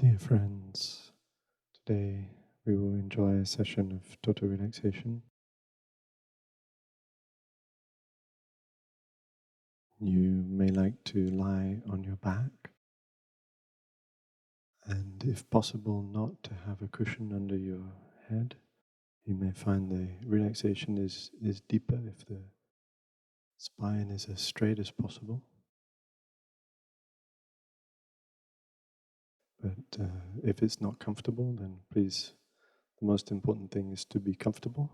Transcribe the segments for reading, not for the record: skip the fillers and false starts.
Dear friends, today we will enjoy a session of total relaxation. You may like to lie on your back, and if possible not to have a cushion under your head. You may find the relaxation is deeper if the spine is as straight as possible. But if it's not comfortable, then please, the most important thing is to be comfortable.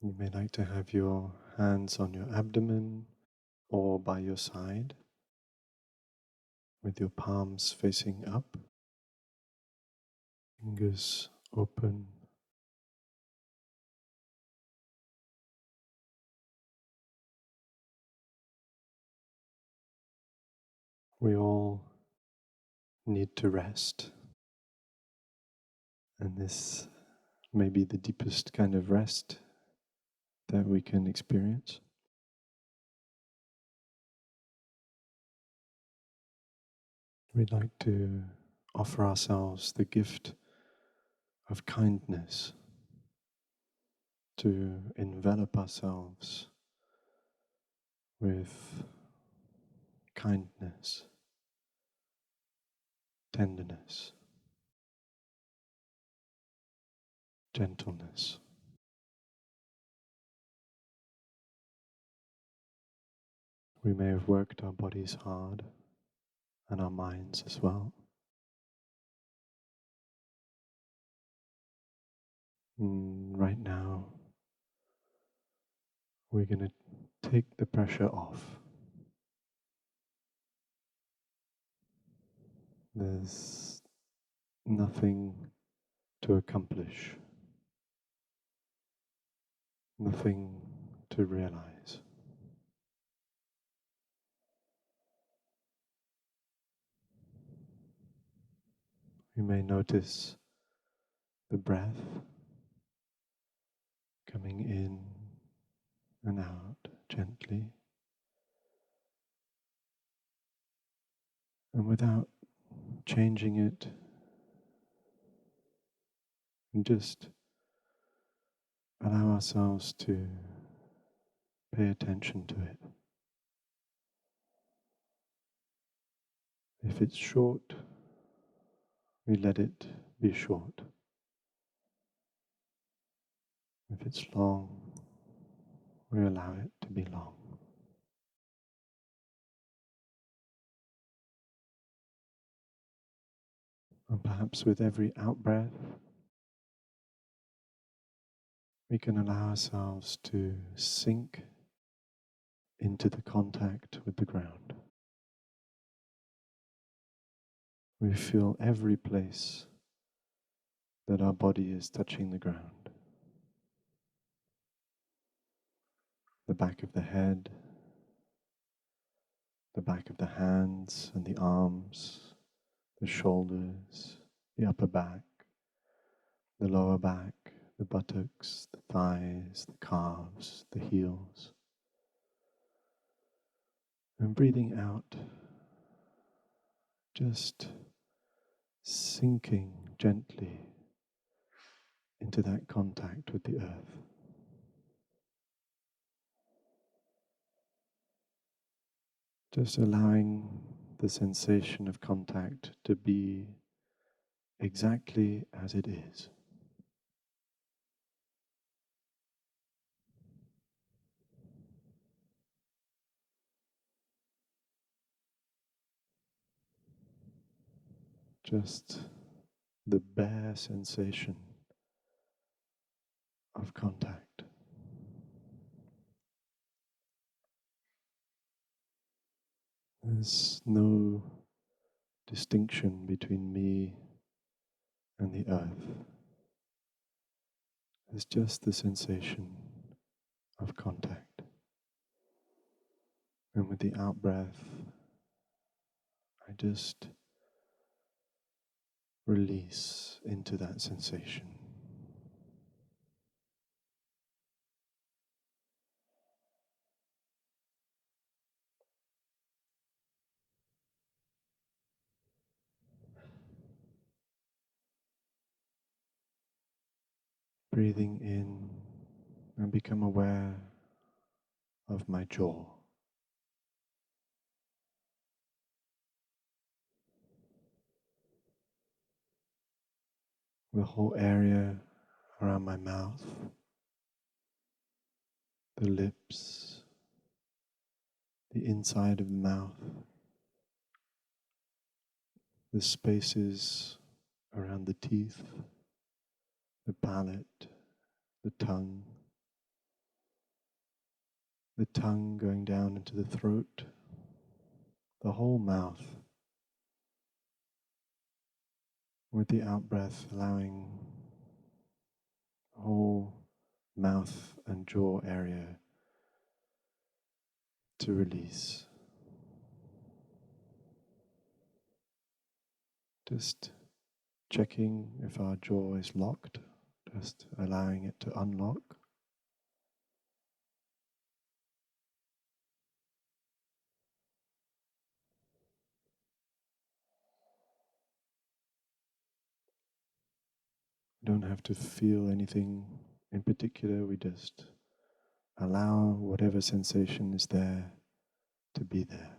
You may like to have your hands on your abdomen or by your side, with your palms facing up, fingers open. We all need to rest, and this may be the deepest kind of rest that we can experience. We'd like to offer ourselves the gift of kindness, to envelop ourselves with kindness, tenderness, gentleness. We may have worked our bodies hard, and our minds as well. Right now, we're going to take the pressure off. There's nothing to accomplish, nothing to realize. You may notice the breath coming in and out gently, and without changing it, and just allow ourselves to pay attention to it. If it's short, we let it be short. If it's long, we allow it to be long. And perhaps with every out-breath, we can allow ourselves to sink into the contact with the ground. We feel every place that our body is touching the ground. The back of the head, the back of the hands and the arms, the shoulders, the upper back, the lower back, the buttocks, the thighs, the calves, the heels. And breathing out, just sinking gently into that contact with the earth. Just allowing the sensation of contact to be exactly as it is. Just the bare sensation of contact. There's no distinction between me and the earth. There's just the sensation of contact. And with the out-breath, I just release into that sensation. Breathing in and become aware of my jaw. The whole area around my mouth, the lips, the inside of the mouth, the spaces around the teeth, the palate, the tongue going down into the throat, the whole mouth, with the out-breath allowing the whole mouth and jaw area to release. Just checking if our jaw is locked, just allowing it to unlock. We don't have to feel anything in particular, we just allow whatever sensation is there to be there.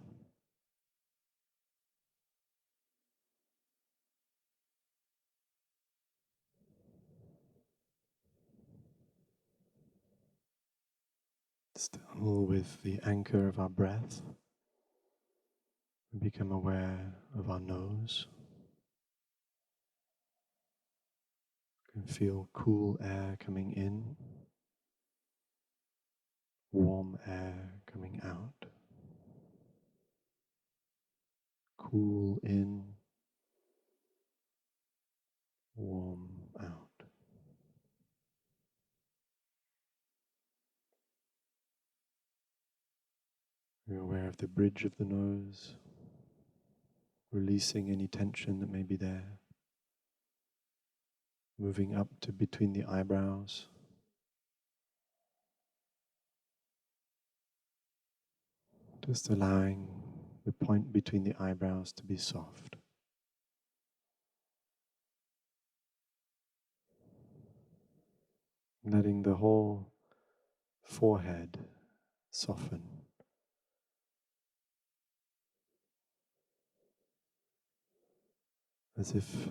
Still with the anchor of our breath, we become aware of our nose. You can feel cool air coming in, warm air coming out. Cool in, warm out. You're aware of the bridge of the nose, releasing any tension that may be there, moving up to between the eyebrows, just allowing the point between the eyebrows to be soft. Letting the whole forehead soften. As if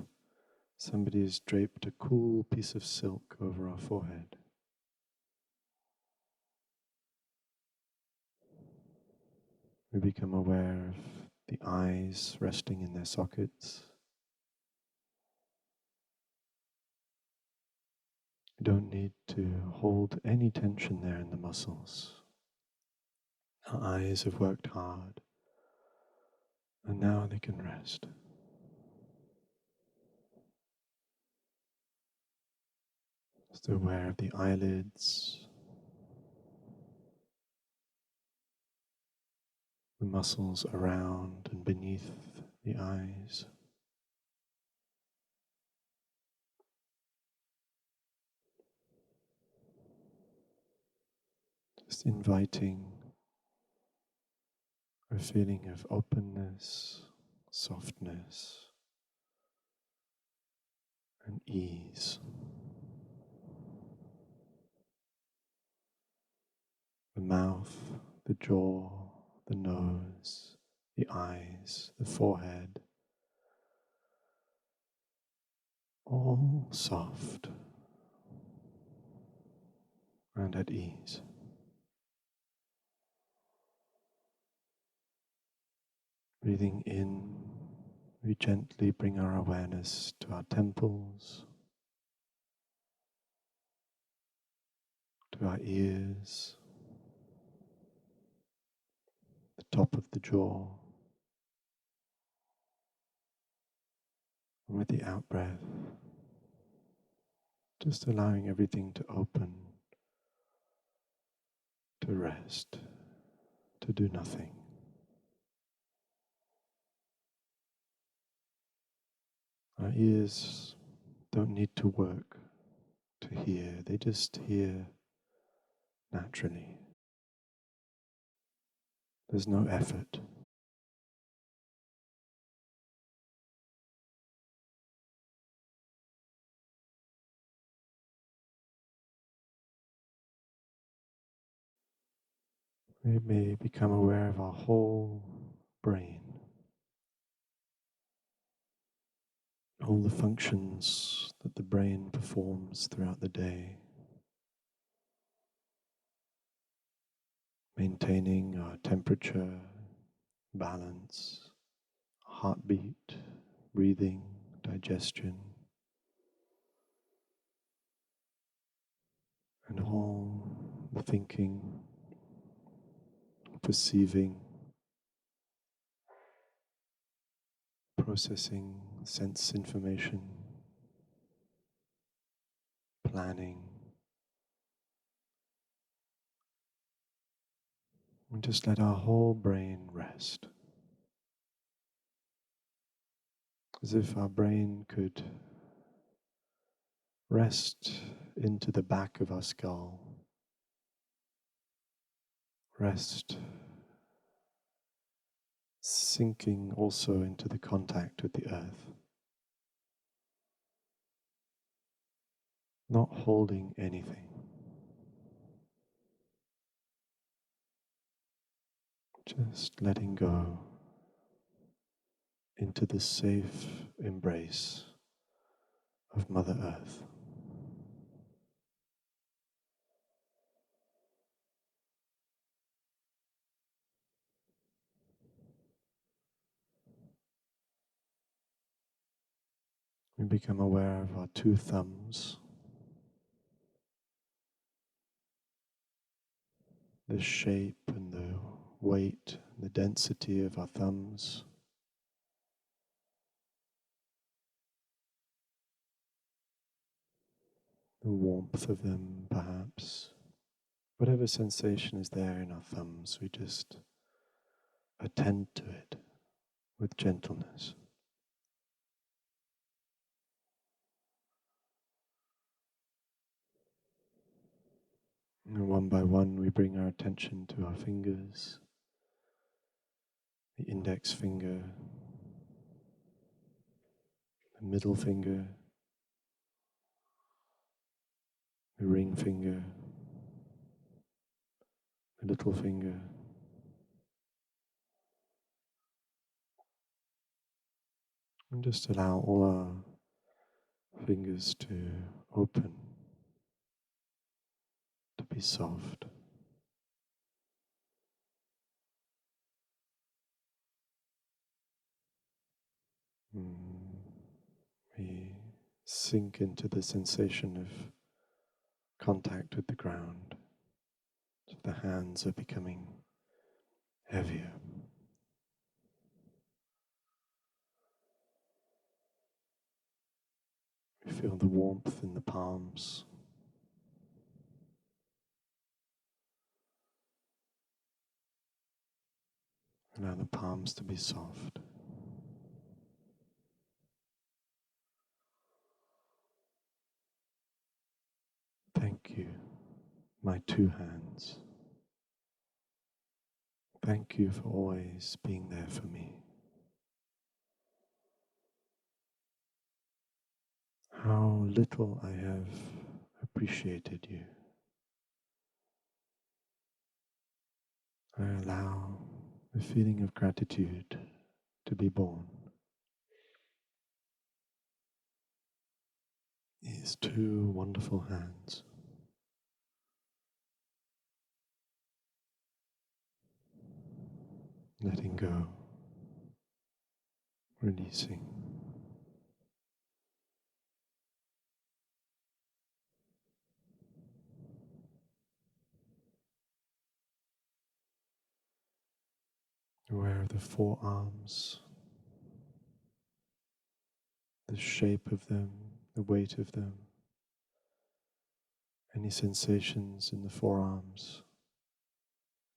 somebody has draped a cool piece of silk over our forehead. We become aware of the eyes resting in their sockets. We don't need to hold any tension there in the muscles. Our eyes have worked hard, and now they can rest. Just aware of the eyelids, the muscles around and beneath the eyes. Just inviting a feeling of openness, softness, and ease. The mouth, the jaw, the nose, the eyes, the forehead, all soft and at ease. Breathing in, we gently bring our awareness to our temples, to our ears, the top of the jaw. And with the out-breath, just allowing everything to open, to rest, to do nothing. Our ears don't need to work to hear, they just hear naturally. There's no effort. We may become aware of our whole brain, all the functions that the brain performs throughout the day, maintaining our temperature, balance, heartbeat, breathing, digestion, and all the thinking, perceiving, processing sense information, planning, and just let our whole brain rest. As if our brain could rest into the back of our skull, rest sinking also into the contact with the earth, not holding anything, just letting go into the safe embrace of Mother Earth. We become aware of our two thumbs, the shape and the weight, the density of our thumbs, the warmth of them perhaps. Whatever sensation is there in our thumbs, we just attend to it with gentleness. And one by one, we bring our attention to our fingers, the index finger, the middle finger, the ring finger, the little finger, and just allow all our fingers to open, to be soft. We sink into the sensation of contact with the ground. So the hands are becoming heavier. We feel the warmth in the palms. Allow the palms to be soft. Thank you, my two hands. Thank you for always being there for me. How little I have appreciated you. I allow the feeling of gratitude to be born. These two wonderful hands. Letting go, releasing. Aware of the forearms, the shape of them, the weight of them, any sensations in the forearms.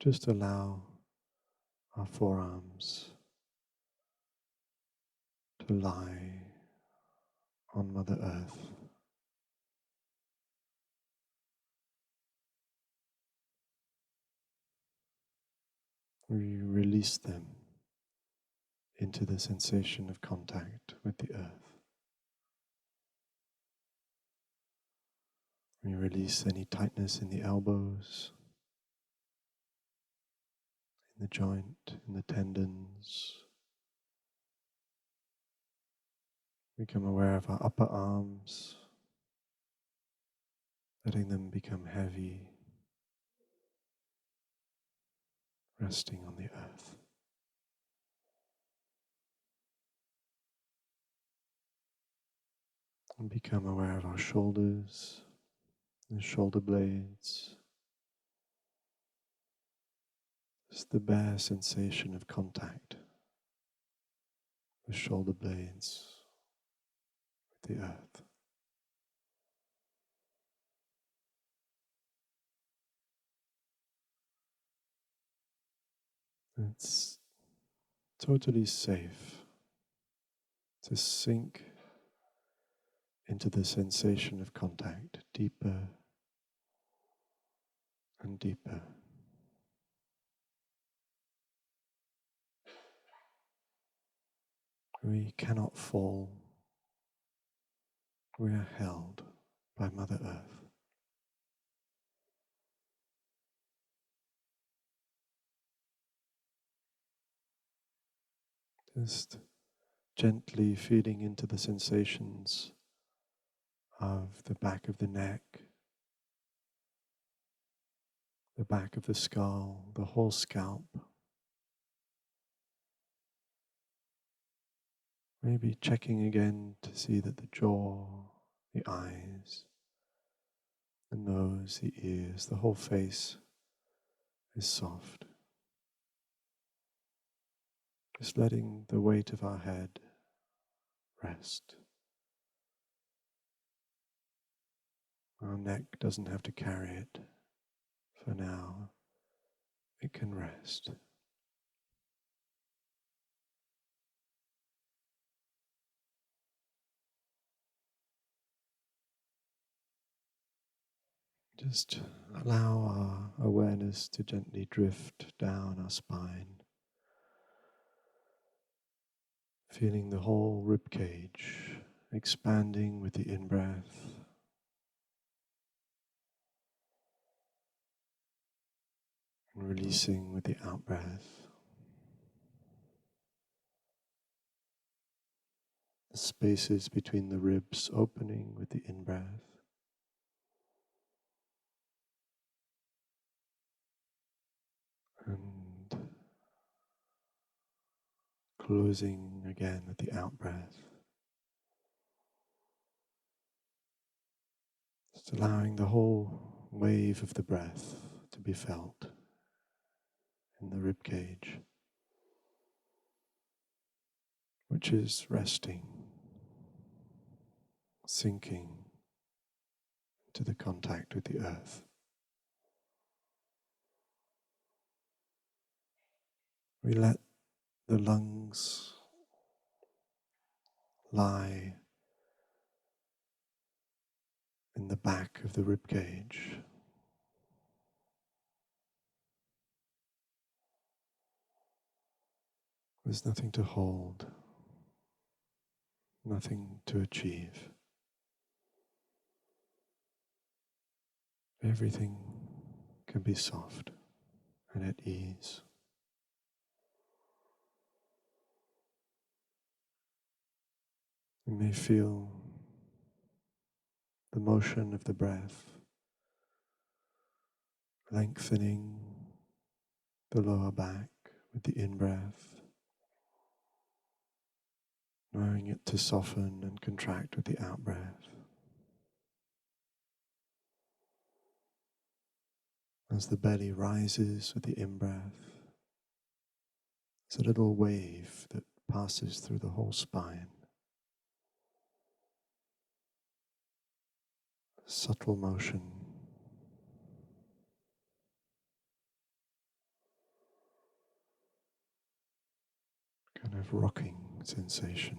Just allow our forearms to lie on Mother Earth. We release them into the sensation of contact with the earth. We release any tightness in the elbows, in the joint, in the tendons. Become aware of our upper arms, letting them become heavy, resting on the earth. And become aware of our shoulders, the shoulder blades. Just the bare sensation of contact, the shoulder blades with the earth. It's totally safe to sink into the sensation of contact deeper and deeper. We cannot fall. We are held by Mother Earth. Just gently feeding into the sensations of the back of the neck, the back of the skull, the whole scalp. Maybe checking again to see that the jaw, the eyes, the nose, the ears, the whole face is soft. Just letting the weight of our head rest. Our neck doesn't have to carry it. For now, it can rest. Just allow our awareness to gently drift down our spine, feeling the whole ribcage expanding with the in-breath and releasing with the out-breath. The spaces between the ribs opening with the in-breath and closing again with the out-breath. Just allowing the whole wave of the breath to be felt in the ribcage, which is resting, sinking into the contact with the earth. We let the lungs lie in the back of the ribcage. There's nothing to hold, nothing to achieve. Everything can be soft and at ease. You may feel the motion of the breath lengthening the lower back with the in-breath, allowing it to soften and contract with the out-breath. As the belly rises with the in-breath, it's a little wave that passes through the whole spine. A subtle motion. Kind of rocking sensation.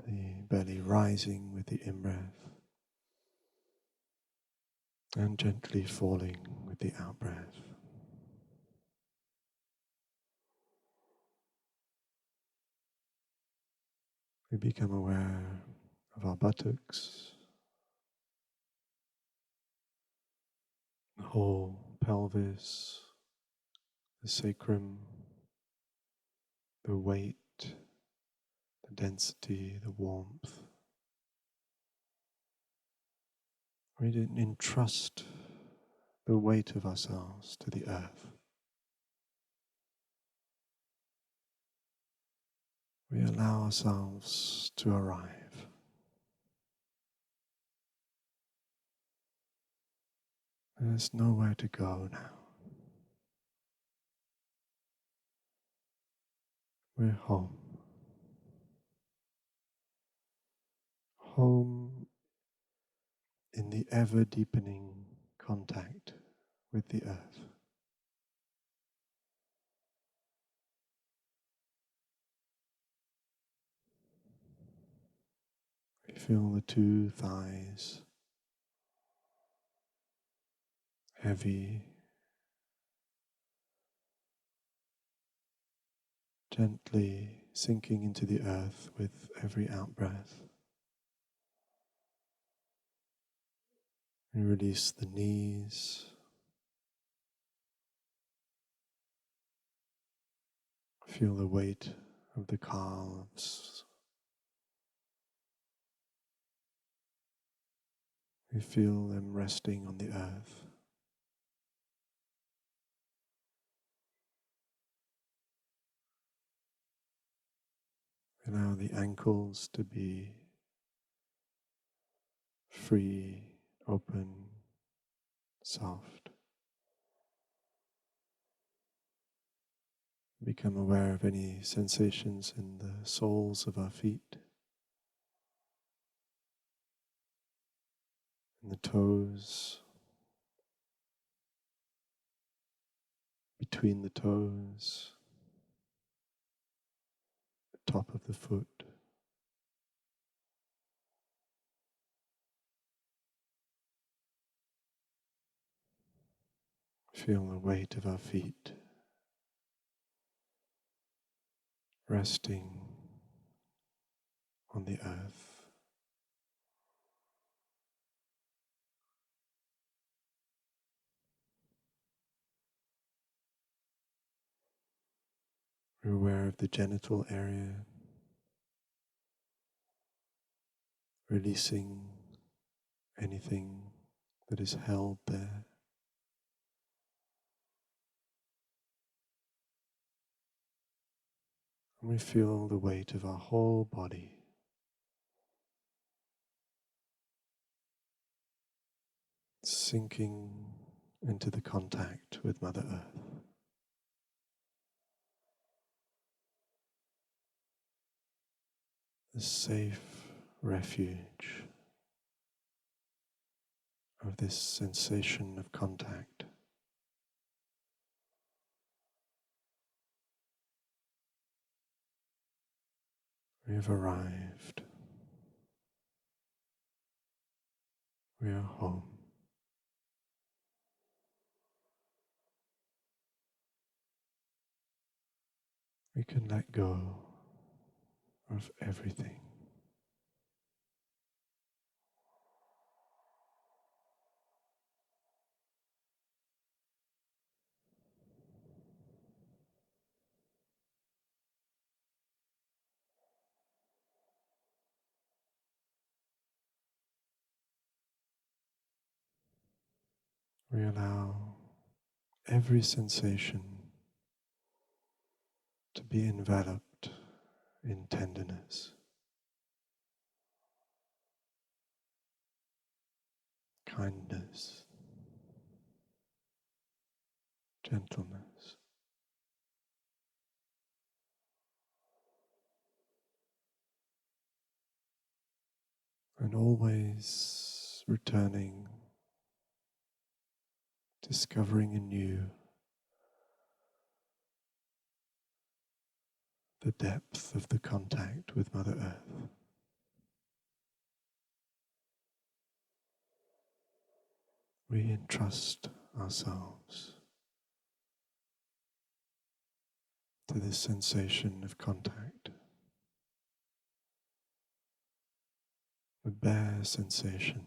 The belly rising with the in-breath and gently falling with the out-breath. We become aware of our buttocks, whole pelvis, the sacrum, the weight, the density, the warmth. We didn't entrust the weight of ourselves to the earth. We allow ourselves to arrive. There's nowhere to go now. We're home. Home in the ever-deepening contact with the earth. We feel the two thighs heavy, gently sinking into the earth with every out-breath. We release the knees. Feel the weight of the calves. We feel them resting on the earth. Allow the ankles to be free, open, soft. Become aware of any sensations in the soles of our feet, in the toes, between the toes, the top of the foot. Feel the weight of our feet resting on the earth. We're aware of the genital area, releasing anything that is held there. And we feel the weight of our whole body sinking into the contact with Mother Earth. The safe refuge of this sensation of contact. We have arrived. We are home. We can let go of everything. We allow every sensation to be enveloped in tenderness, kindness, gentleness. And always returning, discovering anew the depth of the contact with Mother Earth. We entrust ourselves to this sensation of contact, the bare sensation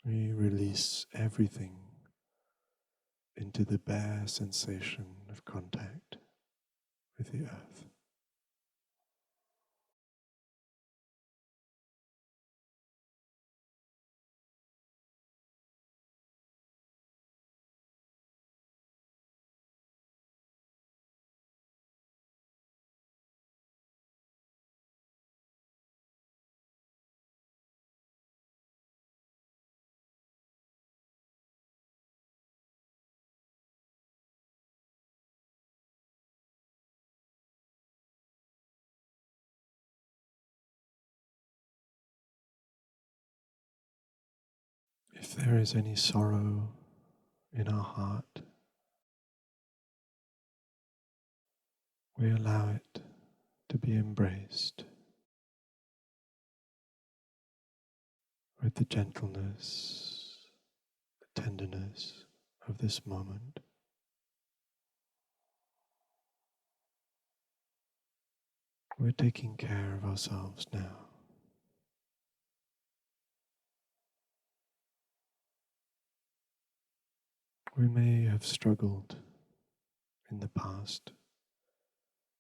We release everything into the bare sensation of contact with the earth. If there is any sorrow in our heart, we allow it to be embraced with the gentleness, the tenderness of this moment. We're taking care of ourselves now. We may have struggled in the past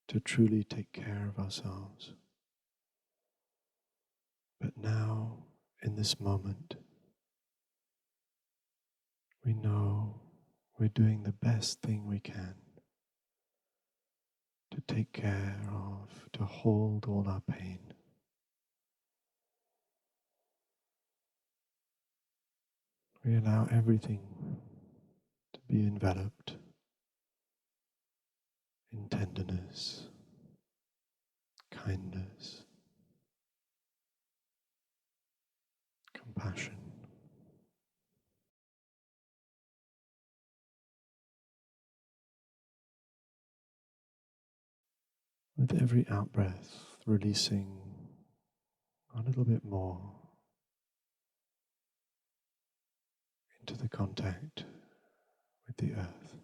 to truly take care of ourselves. But now, in this moment, we know we're doing the best thing we can to take care of, to hold all our pain. We allow everything to be enveloped in tenderness, kindness, compassion. With every out-breath, releasing a little bit more into the contact with the earth.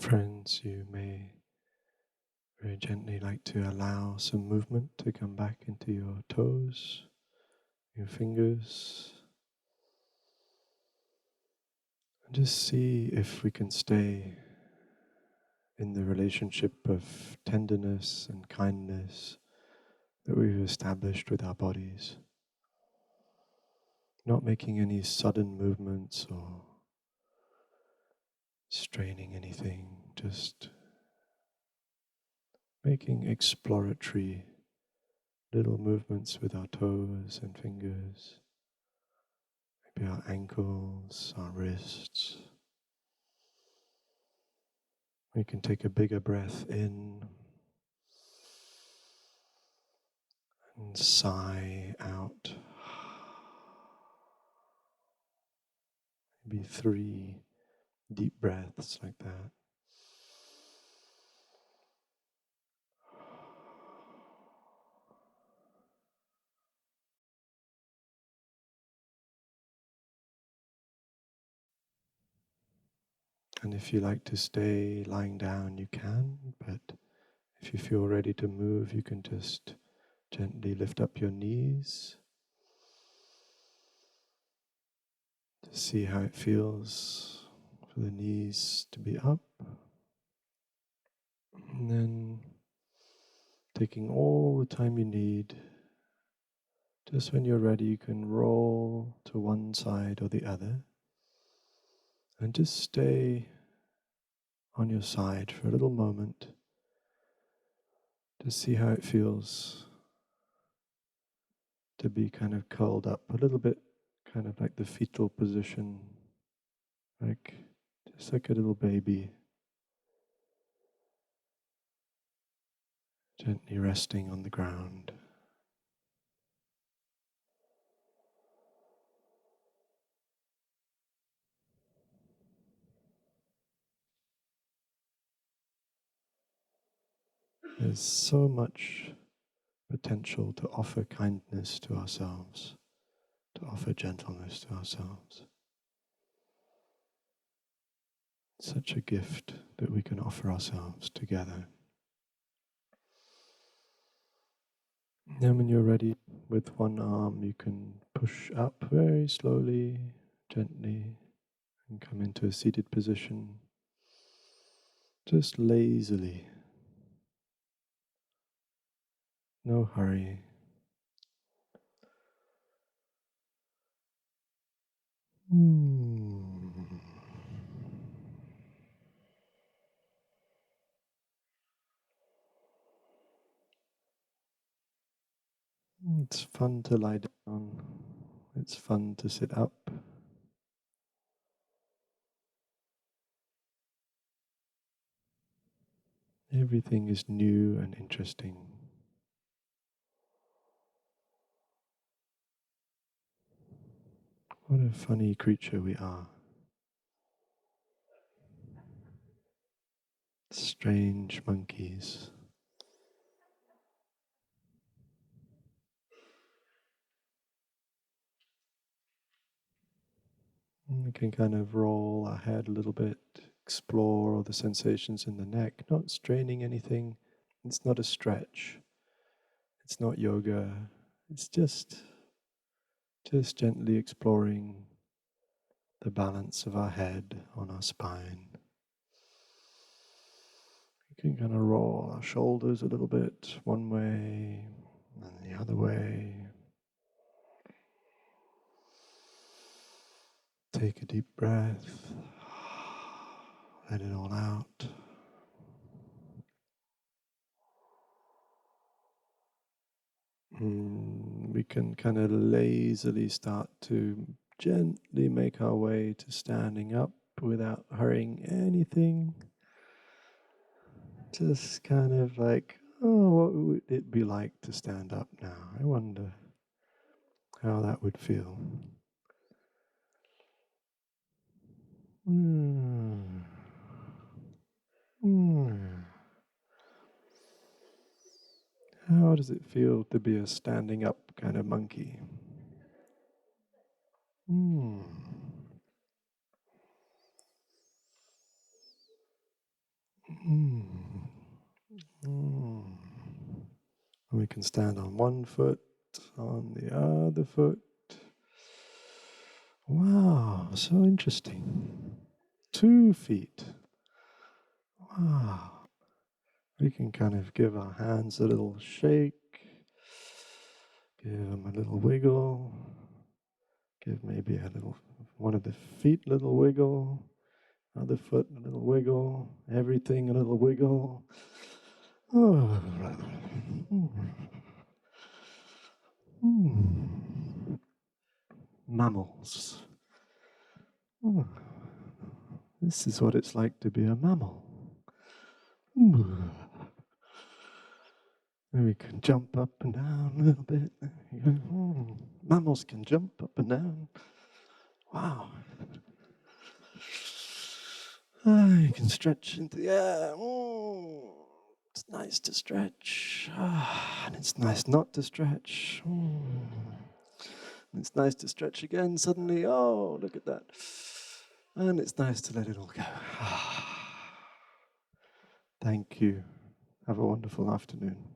friends, you may very gently like to allow some movement to come back into your toes, your fingers, and just see if we can stay in the relationship of tenderness and kindness that we've established with our bodies. Not making any sudden movements or straining anything, just making exploratory little movements with our toes and fingers, maybe our ankles, our wrists. We can take a bigger breath in and sigh out. Maybe 3 deep breaths like that. And if you like to stay lying down, you can, but if you feel ready to move, you can just gently lift up your knees to see how it feels for the knees to be up. And then taking all the time you need, just when you're ready, you can roll to one side or the other and just stay on your side for a little moment to see how it feels to be kind of curled up a little bit, kind of like the fetal position, like just like a little baby, gently resting on the ground. There's so much potential to offer kindness to ourselves, to offer gentleness to ourselves. Such a gift that we can offer ourselves together. And when you're ready, with one arm you can push up very slowly, gently, and come into a seated position, just lazily, no hurry. It's fun to lie down. It's fun to sit up. Everything is new and interesting. What a funny creature we are. Strange monkeys. We can kind of roll our head a little bit, explore all the sensations in the neck, not straining anything. It's not a stretch. It's not yoga. It's just gently exploring the balance of our head on our spine. We can kind of roll our shoulders a little bit one way and the other way. Take a deep breath. Let it all out. We can kind of lazily start to gently make our way to standing up without hurrying anything. Just kind of like, oh, what would it be like to stand up now? I wonder how that would feel. How does it feel to be a standing up kind of monkey? Mm. We can stand on one foot, on the other foot. Wow, so interesting. 2 feet. Wow. We can kind of give our hands a little shake, give them a little wiggle, give maybe a little, one of the feet a little wiggle, other foot a little wiggle, everything a little wiggle. Oh. Mammals. This is what it's like to be a mammal. We can jump up and down a little bit. Mammals can jump up and down. Wow. You can stretch into the air. It's nice to stretch. And it's nice not to stretch. It's nice to stretch again suddenly. Oh, look at that. And it's nice to let it all go. Thank you. Have a wonderful afternoon.